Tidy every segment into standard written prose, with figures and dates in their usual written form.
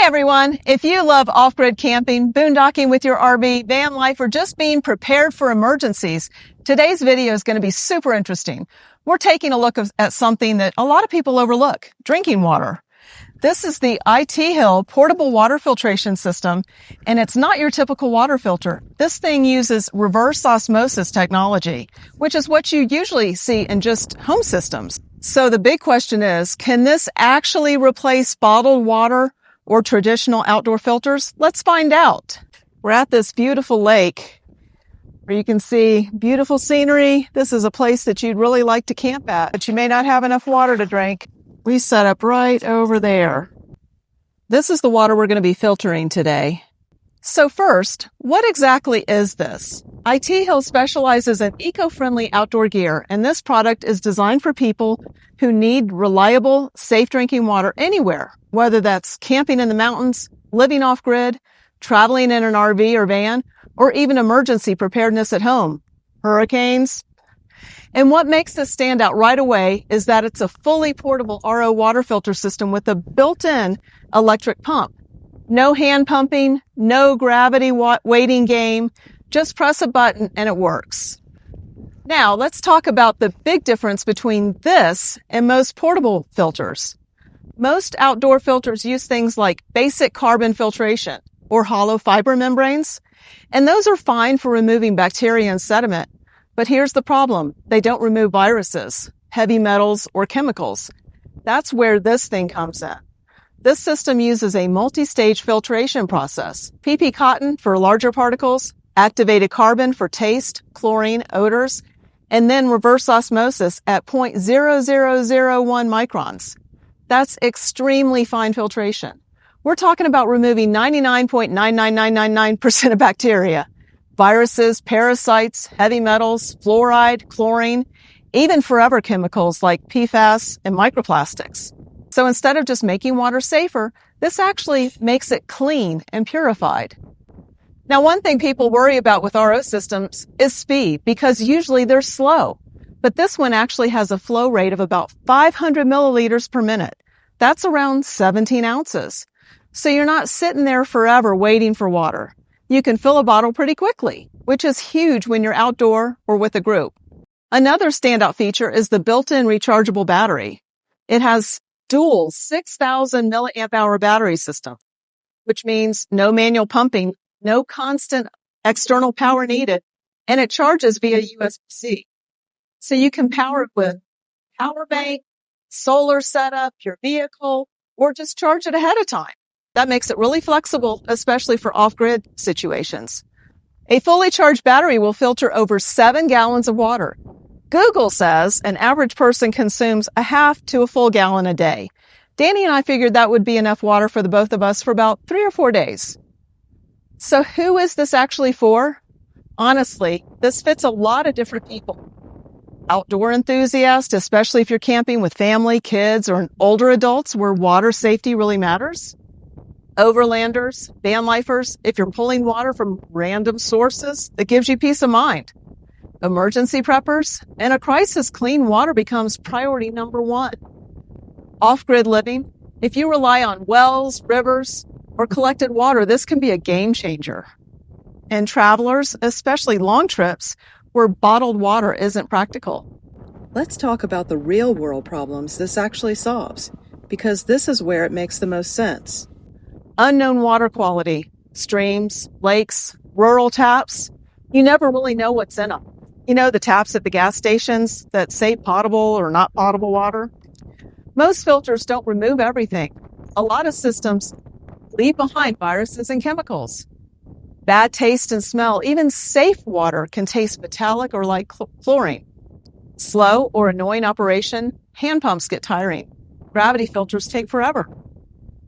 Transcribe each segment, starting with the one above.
Hey everyone! If you love off-grid camping, boondocking with your RV, van life, or just being prepared for emergencies, today's video is going to be super interesting. We're taking a look at something that a lot of people overlook, drinking water. This is the ITEHIL portable water filtration system, and it's not your typical water filter. This thing uses reverse osmosis technology, which is what you usually see in just home systems. So the big question is, can this actually replace bottled water or traditional outdoor filters? Let's find out. We're at this beautiful lake where you can see beautiful scenery. This is a place that you'd really like to camp at, but you may not have enough water to drink. We set up right over there. This is the water we're going to be filtering today. So first, what exactly is this? ITEHIL specializes in eco-friendly outdoor gear, and this product is designed for people who need reliable, safe drinking water anywhere, whether that's camping in the mountains, living off-grid, traveling in an RV or van, or even emergency preparedness at home, hurricanes. And what makes this stand out right away is that it's a fully portable RO water filter system with a built-in electric pump. No hand pumping, no gravity weighting game. Just press a button and it works. Now, let's talk about the big difference between this and most portable filters. Most outdoor filters use things like basic carbon filtration or hollow fiber membranes, and those are fine for removing bacteria and sediment. But here's the problem. They don't remove viruses, heavy metals, or chemicals. That's where this thing comes in. This system uses a multi-stage filtration process. PP cotton for larger particles, activated carbon for taste, chlorine, odors, and then reverse osmosis at 0.0001 microns. That's extremely fine filtration. We're talking about removing 99.99999% of bacteria, viruses, parasites, heavy metals, fluoride, chlorine, even forever chemicals like PFAS and microplastics. So instead of just making water safer, this actually makes it clean and purified. Now, one thing people worry about with RO systems is speed, because usually they're slow. But this one actually has a flow rate of about 500 milliliters per minute. That's around 17 ounces. So you're not sitting there forever waiting for water. You can fill a bottle pretty quickly, which is huge when you're outdoor or with a group. Another standout feature is the built-in rechargeable battery. It has dual 6,000 milliamp hour battery system, which means no manual pumping, no constant external power needed, and it charges via USB-C. So you can power it with power bank, solar setup, your vehicle, or just charge it ahead of time. That makes it really flexible, especially for off-grid situations. A fully charged battery will filter over 7 gallons of water. Google says an average person consumes a half to a full gallon a day. Danny and I figured that would be enough water for the both of us for about 3 or 4 days. So who is this actually for? Honestly, this fits a lot of different people. Outdoor enthusiasts, especially if you're camping with family, kids, or older adults where water safety really matters. Overlanders, van lifers, if you're pulling water from random sources, that gives you peace of mind. Emergency preppers, and a crisis, clean water becomes priority number 1. Off-grid living, if you rely on wells, rivers, or collected water, this can be a game changer. And travelers, especially long trips, where bottled water isn't practical. Let's talk about the real-world problems this actually solves, because this is where it makes the most sense. Unknown water quality, streams, lakes, rural taps, you never really know what's in them. You know, the taps at the gas stations that say potable or not potable water? Most filters don't remove everything. A lot of systems leave behind viruses and chemicals. Bad taste and smell, even safe water can taste metallic or like chlorine. Slow or annoying operation, hand pumps get tiring. Gravity filters take forever.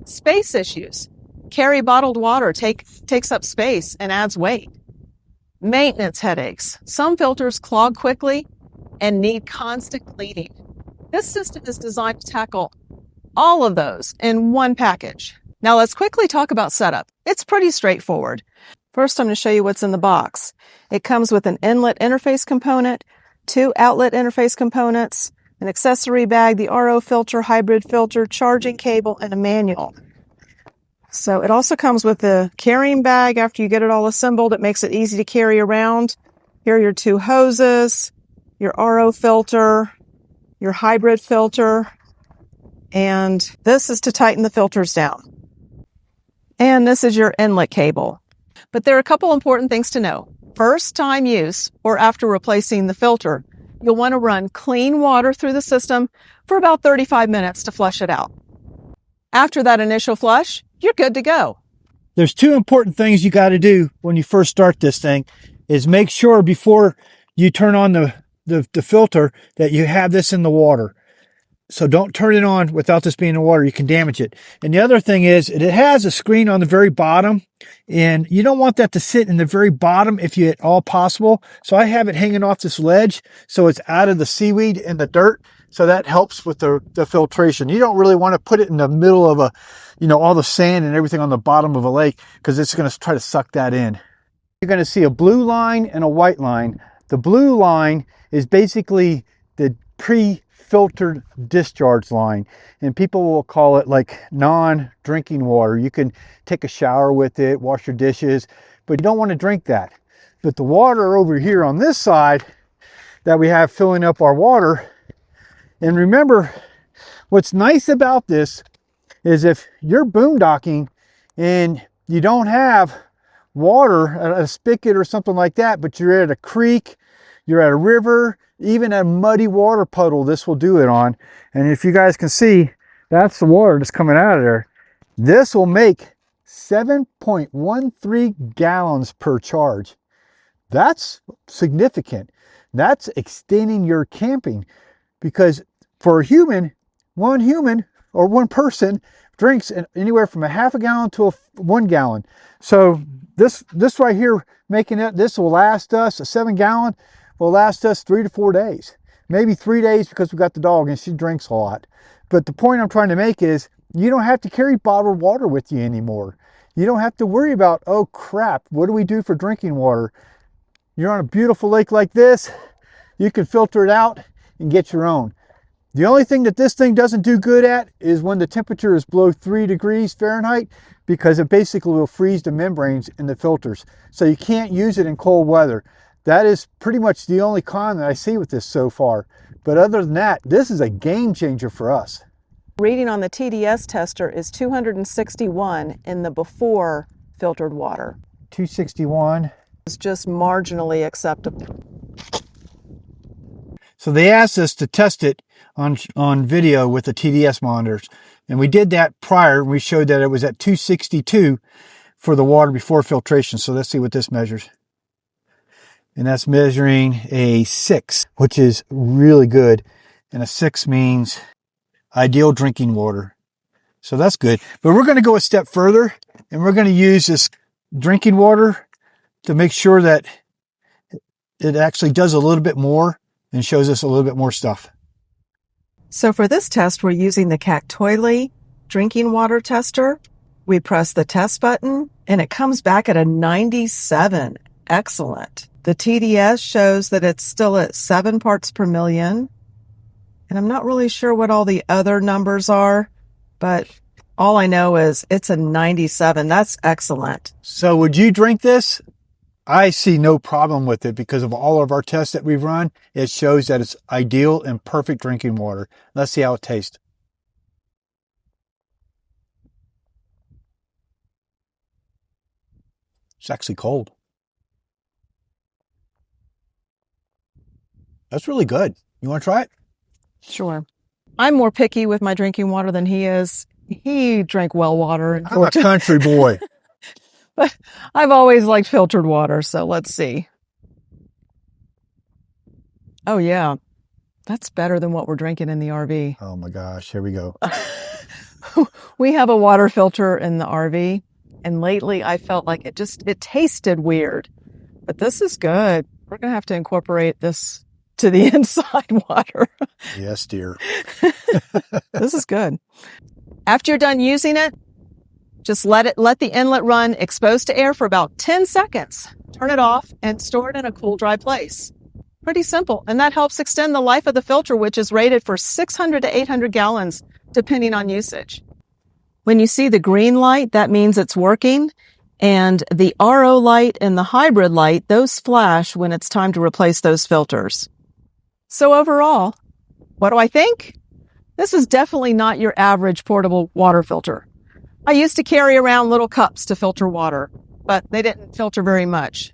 Space issues. Carry bottled water takes up space and adds weight. Maintenance headaches. Some filters clog quickly and need constant cleaning. This system is designed to tackle all of those in one package. Now let's quickly talk about setup. It's pretty straightforward. First, I'm going to show you what's in the box. It comes with an inlet interface component, 2 outlet interface components, an accessory bag, the RO filter, hybrid filter, charging cable, and a manual. So it also comes with the carrying bag after you get it all assembled. It makes it easy to carry around. Here are your 2 hoses, your RO filter, your hybrid filter, and this is to tighten the filters down. And this is your inlet cable. But there are a couple important things to know. First time use, or after replacing the filter, you'll want to run clean water through the system for about 35 minutes to flush it out. After that initial flush, you're good to go. There's 2 important things you got to do when you first start this thing is make sure before you turn on the filter that you have this in the water. So don't turn it on without this being in the water. You can damage it. And the other thing is it has a screen on the very bottom, and you don't want that to sit in the very bottom if you at all possible. So I have it hanging off this ledge so it's out of the seaweed and the dirt. So that helps with the filtration. You don't really want to put it in the middle of all the sand and everything on the bottom of a lake, because it's going to try to suck that in. You're going to see a blue line and a white line. The blue line is basically the pre-filtered discharge line, and people will call it like non-drinking water. You can take a shower with it, wash your dishes, but you don't want to drink that. But the water over here on this side that we have filling up our water, and remember, what's nice about this is if you're boondocking and you don't have water at a spigot or something like that, but you're at a creek, you're at a river, even a muddy water puddle, this will do it on. And if you guys can see, that's the water that's coming out of there. This will make 7.13 gallons per charge. That's significant. That's extending your camping, because for a human, one person drinks anywhere from a half a gallon to 1 gallon. So this right here, making it, this will last us, a 7 gallon will last us 3 to 4 days, maybe 3 days, because we got the dog and she drinks a lot. But the point I'm trying to make is you don't have to carry bottled water with you anymore. You don't have to worry about, oh crap, what do we do for drinking water? You're on a beautiful lake like this, you can filter it out and get your own. The only thing that this thing doesn't do good at is when the temperature is below 3 degrees Fahrenheit, because it basically will freeze the membranes in the filters. So you can't use it in cold weather. That is pretty much the only con that I see with this so far. But other than that, this is a game changer for us. Reading on the TDS tester is 261 in the before filtered water. 261. It's just marginally acceptable. So they asked us to test it on video with the TDS monitors. And we did that prior, and we showed that it was at 262 for the water before filtration. So let's see what this measures. And that's measuring a 6, which is really good. And a 6 means ideal drinking water. So that's good. But we're going to go a step further, and we're going to use this drinking water to make sure that it actually does a little bit more and shows us a little bit more stuff. So for this test, we're using the Cactoili drinking water tester. We press the test button and it comes back at a 97. Excellent. The TDS shows that it's still at 7 parts per million. And I'm not really sure what all the other numbers are, but all I know is it's a 97. That's excellent. So would you drink this? I see no problem with it because of all of our tests that we've run. It shows that it's ideal and perfect drinking water. Let's see how it tastes. It's actually cold. That's really good. You want to try it? Sure. I'm more picky with my drinking water than he is. He drank well water. I'm a country boy. But I've always liked filtered water, so let's see. Oh, yeah. That's better than what we're drinking in the RV. Oh, my gosh. Here we go. We have a water filter in the RV, and lately I felt like it tasted weird. But this is good. We're going to have to incorporate this to the inside water. Yes, dear. This is good. After you're done using it, just let the inlet run exposed to air for about 10 seconds. Turn it off and store it in a cool, dry place. Pretty simple. And that helps extend the life of the filter, which is rated for 600 to 800 gallons, depending on usage. When you see the green light, that means it's working. And the RO light and the hybrid light, those flash when it's time to replace those filters. So overall, what do I think? This is definitely not your average portable water filter. I used to carry around little cups to filter water, but they didn't filter very much.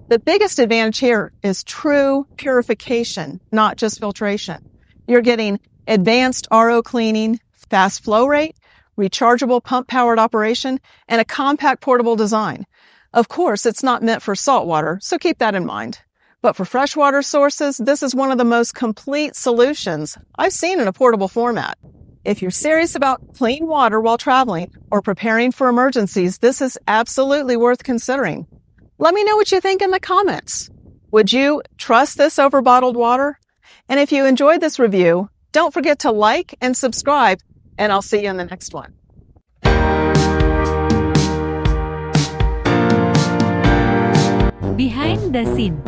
The biggest advantage here is true purification, not just filtration. You're getting advanced RO cleaning, fast flow rate, rechargeable pump-powered operation, and a compact portable design. Of course, it's not meant for salt water, so keep that in mind. But for freshwater sources, this is one of the most complete solutions I've seen in a portable format. If you're serious about clean water while traveling or preparing for emergencies, this is absolutely worth considering. Let me know what you think in the comments. Would you trust this over bottled water? And if you enjoyed this review, don't forget to like and subscribe, and I'll see you in the next one. Behind the scene.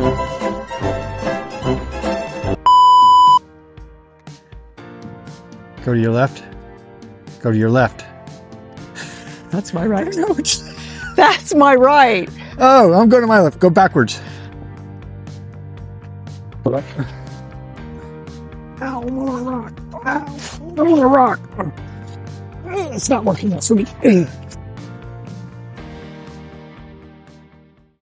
Go to your left. Go to your left. That's my right. That's my right. Oh, I'm going to my left. Go backwards. Ow, I'm on a rock. Ow, I'm on a rock. It's not working out for me.